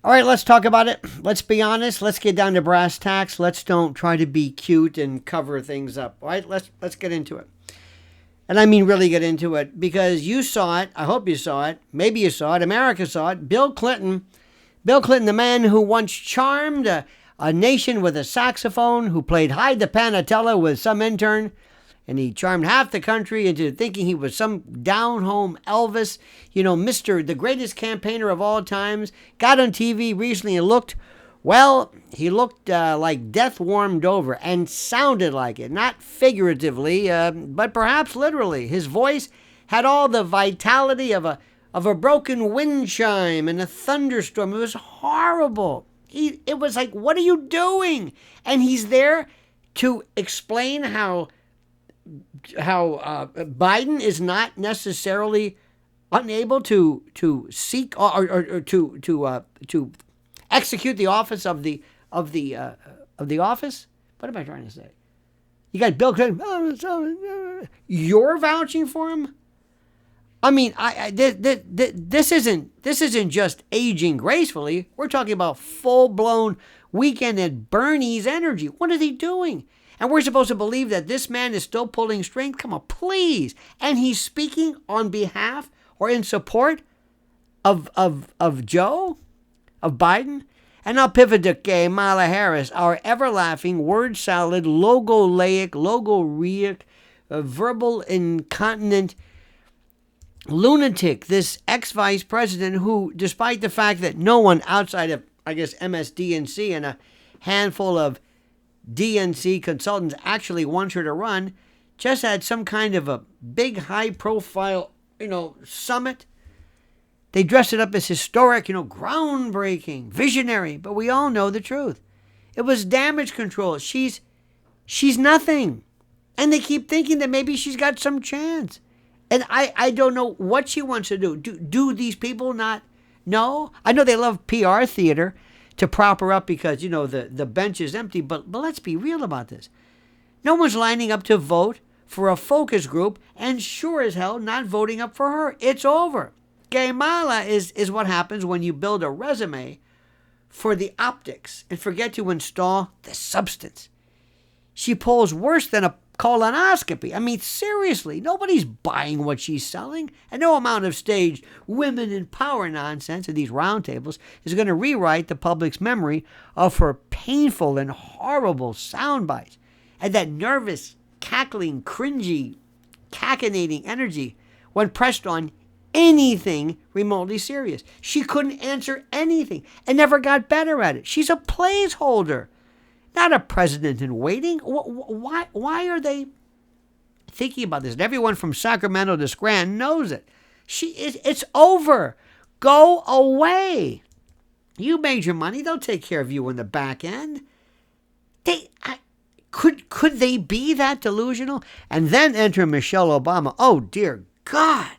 All right, let's talk about it. Let's be honest. Let's get down to brass tacks. Let's don't try to be cute and cover things up. All right, let's get into it. And I mean really get into it, because you saw it. I hope you saw it. Maybe you saw it. America saw it. Bill Clinton, the man who once charmed a nation with a saxophone, who played Hide the Panatella with some intern, and he charmed half the country into thinking he was some down-home Elvis, the greatest campaigner of all times, got on TV recently and looked like death warmed over, and sounded like it, not figuratively, but perhaps literally. His voice had all the vitality of a broken wind chime in a thunderstorm. It was horrible. It was like, what are you doing? And he's there to explain how Biden is not necessarily unable to seek or to execute the office of the office. What am I trying to say? You got Bill Clinton. You're vouching for him. I mean, this isn't just aging gracefully. We're talking about full-blown weekend at Bernie's energy. What are they doing? And we're supposed to believe that this man is still pulling strings? Come on, please. And he's speaking on behalf or in support of Joe, of Biden. And I'll pivot to Kamala Harris, our ever-laughing, word salad, logorrheic, verbal incontinent lunatic, this ex-vice president who, despite the fact that no one outside of, I guess, MSDNC and a handful of DNC consultants actually wants her to run, just had some kind of a big high-profile, summit. They dressed it up as historic, groundbreaking, visionary, but we all know the truth. It was damage control. She's nothing. And they keep thinking that maybe she's got some chance. And I don't know what she wants to do. Do these people not know? I know they love PR theater to prop her up because, the bench is empty. But let's be real about this. No one's lining up to vote for a focus group and sure as hell not voting up for her. It's over. Kamala is what happens when you build a resume for the optics and forget to install the substance. She polls worse than a colonoscopy. I mean, seriously, nobody's buying what she's selling. And no amount of staged women in power nonsense at these roundtables is going to rewrite the public's memory of her painful and horrible sound bites and that nervous, cackling, cringy, cachinnating energy when pressed on anything remotely serious. She couldn't answer anything and never got better at it. She's a placeholder, not a president in waiting. Why are they thinking about this? And everyone from Sacramento to Scranton knows it. It's over. Go away. You made your money. They'll take care of you in the back end. Could they be that delusional? And then enter Michelle Obama. Oh, dear God.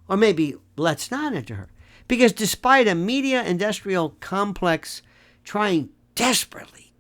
Or maybe let's not enter her. Because despite a media industrial complex trying desperately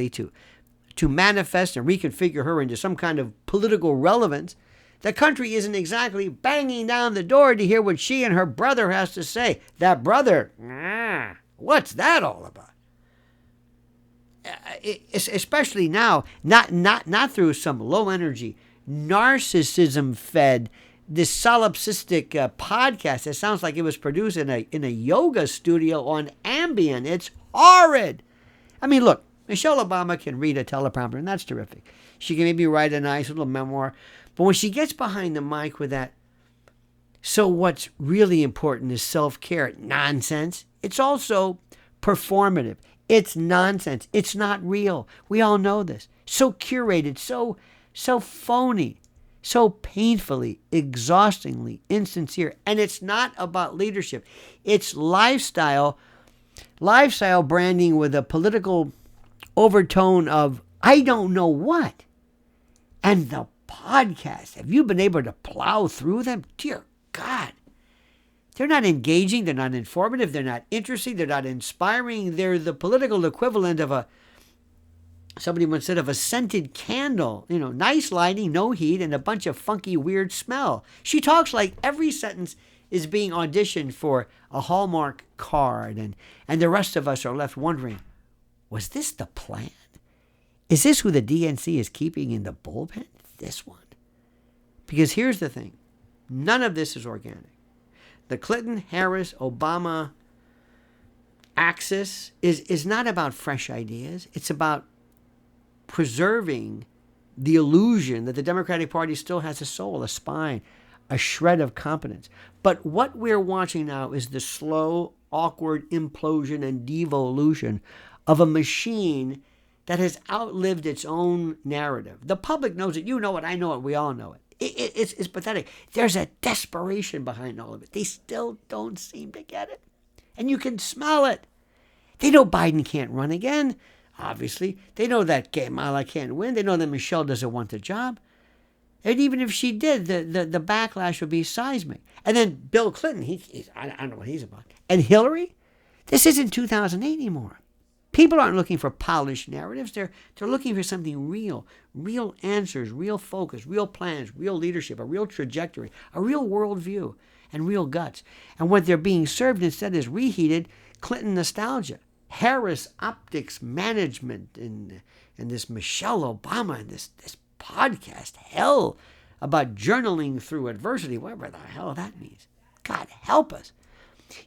to manifest and reconfigure her into some kind of political relevance, the country isn't exactly banging down the door to hear what she and her brother has to say. That brother, what's that all about? Especially now, not through some low energy, narcissism fed, this solipsistic podcast that sounds like it was produced in a yoga studio on Ambien. It's horrid. I mean, look, Michelle Obama can read a teleprompter, and that's terrific. She can maybe write a nice little memoir. But when she gets behind the mic with that, so what's really important is self-care nonsense, it's also performative. It's nonsense. It's not real. We all know this. So curated, so phony, so painfully, exhaustingly insincere. And it's not about leadership. It's lifestyle branding with a political overtone of I don't know what. And the podcast, have you been able to plow through them? Dear God. They're not engaging. They're not informative. They're not interesting. They're not inspiring. They're the political equivalent of somebody once said, of a scented candle. Nice lighting, no heat, and a bunch of funky, weird smell. She talks like every sentence is being auditioned for a Hallmark card, and the rest of us are left wondering, was this the plan? Is this who the DNC is keeping in the bullpen? This one. Because here's the thing. None of this is organic. The Clinton, Harris, Obama axis is not about fresh ideas. It's about preserving the illusion that the Democratic Party still has a soul, a spine, a shred of competence. But what we're watching now is the slow, awkward implosion and devolution of a machine that has outlived its own narrative. The public knows it. You know it. I know it. We all know it. It's pathetic. There's a desperation behind all of it. They still don't seem to get it. And you can smell it. They know Biden can't run again, obviously. They know that Kamala can't win. They know that Michelle doesn't want the job. And even if she did, the backlash would be seismic. And then Bill Clinton, I don't know what he's about. And Hillary? This isn't 2008 anymore. People aren't looking for polished narratives. They're looking for something real answers, real focus, real plans, real leadership, a real trajectory, a real worldview, and real guts. And what they're being served instead is reheated Clinton nostalgia, Harris optics management, and this Michelle Obama and this podcast hell about journaling through adversity, whatever the hell that means. God help us.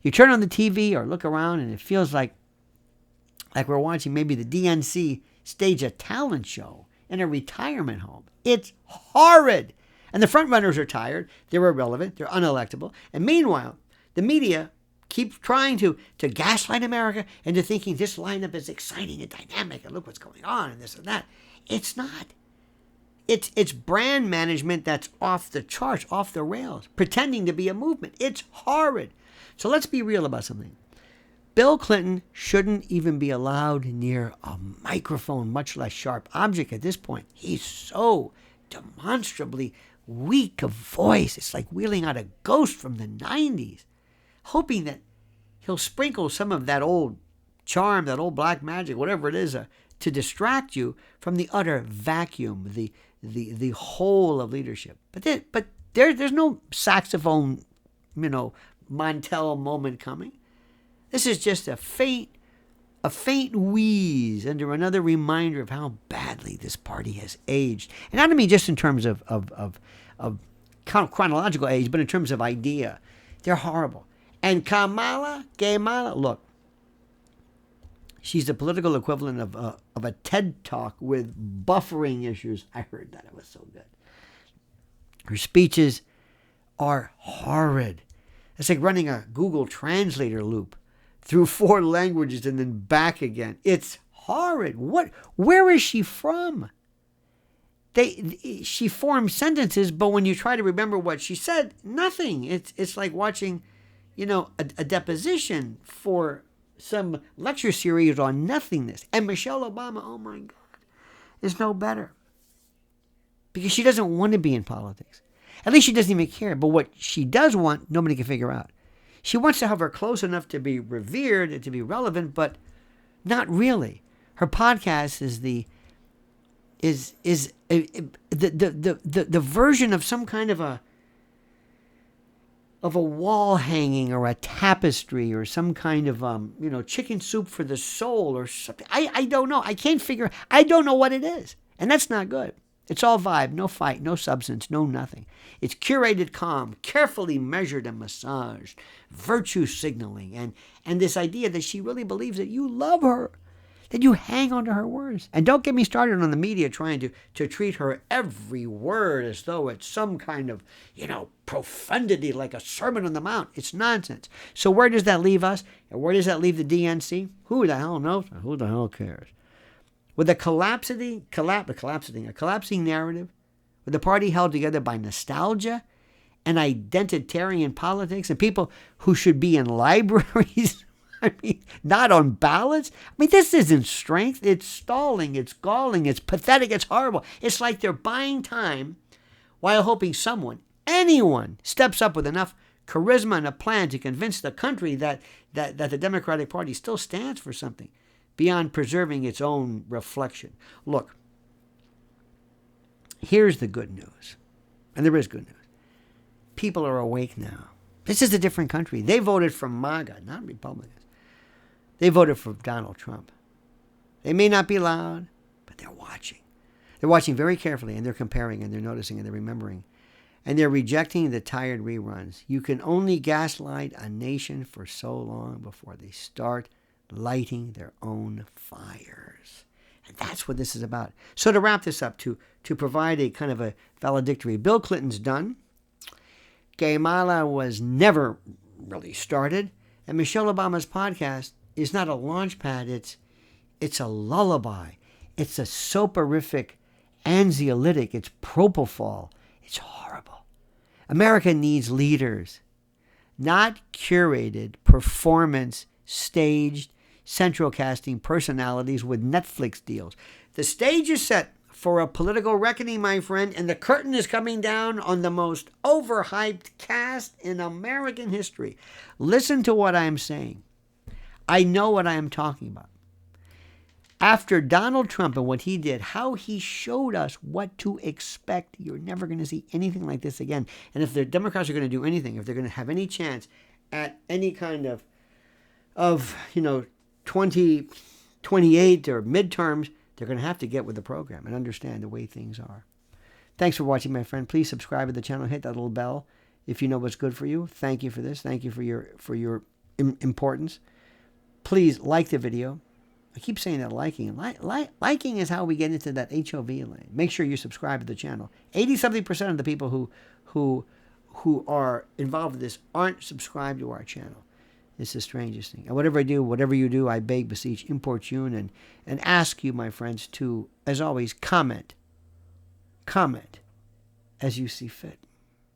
You turn on the TV or look around and it feels like we're watching maybe the DNC stage a talent show in a retirement home. It's horrid. And the front runners are tired. They're irrelevant. They're unelectable. And meanwhile, the media keeps trying to gaslight America into thinking this lineup is exciting and dynamic and look what's going on and this and that. It's not. It's brand management that's off the charts, off the rails, pretending to be a movement. It's horrid. So let's be real about something. Bill Clinton shouldn't even be allowed near a microphone, much less sharp object at this point. He's so demonstrably weak of voice. It's like wheeling out a ghost from the 90s, hoping that he'll sprinkle some of that old charm, that old black magic, whatever it is, to distract you from the utter vacuum, the whole of leadership. But there's no saxophone, Montel moment coming. This is just a faint wheeze under another reminder of how badly this party has aged. And I don't mean just in terms of chronological age, but in terms of idea. They're horrible. And Kamala, look, she's the political equivalent of a TED Talk with buffering issues. I heard that. It was so good. Her speeches are horrid. It's like running a Google Translator loop through 4 languages and then back again. It's horrid. Where is she from? She forms sentences, but when you try to remember what she said, nothing. It's like watching, a deposition for some lecture series on nothingness. And Michelle Obama, oh my God, is no better. Because she doesn't want to be in politics. At least she doesn't even care. But what she does want, nobody can figure out. She wants to have her close enough to be revered and to be relevant, but not really. Her podcast is the version of some kind of a wall hanging or a tapestry or some kind of chicken soup for the soul or something. I don't know. I don't know what it is, and that's not good. It's all vibe, no fight, no substance, no nothing. It's curated calm, carefully measured and massaged, virtue signaling, and this idea that she really believes that you love her, that you hang on to her words. And don't get me started on the media trying to treat her every word as though it's some kind of, profundity like a Sermon on the Mount. It's nonsense. So where does that leave us? And where does that leave the DNC? Who the hell knows? Who the hell cares? With a collapsing narrative, with the party held together by nostalgia and identitarian politics and people who should be in libraries, not on ballots. This isn't strength. It's stalling. It's galling. It's pathetic. It's horrible. It's like they're buying time while hoping anyone steps up with enough charisma and a plan to convince the country that the Democratic Party still stands for something beyond preserving its own reflection. Look, here's the good news. And there is good news. People are awake now. This is a different country. They voted for MAGA, not Republicans. They voted for Donald Trump. They may not be loud, but they're watching. They're watching very carefully, and they're comparing, and they're noticing, and they're remembering. And they're rejecting the tired reruns. You can only gaslight a nation for so long before they start lighting their own fires. And that's what this is about. So to wrap this up, to provide a kind of a valedictory, Bill Clinton's done. Kamala was never really started. And Michelle Obama's podcast is not a launch pad. It's a lullaby. It's a soporific anxiolytic. It's propofol. It's horrible. America needs leaders, not curated, performance, staged, central casting personalities with Netflix deals. The stage is set for a political reckoning, my friend, and the curtain is coming down on the most overhyped cast in American history. Listen to what I am saying. I know what I am talking about. After Donald Trump and what he did, how he showed us what to expect, you're never going to see anything like this again. And if the Democrats are going to do anything, if they're going to have any chance at any kind of 2028 or midterms, they're going to have to get with the program and understand the way things are. Thanks for watching, my friend. Please subscribe to the channel. Hit that little bell if you know what's good for you. Thank you for this. Thank you for your importance. Please like the video. I keep saying that liking. Liking is how we get into that HOV lane. Make sure you subscribe to the channel. 80-something% of the people who are involved in this aren't subscribed to our channel. It's the strangest thing. And whatever I do, whatever you do, I beg, beseech, importune, and ask you, my friends, to, as always, comment as you see fit.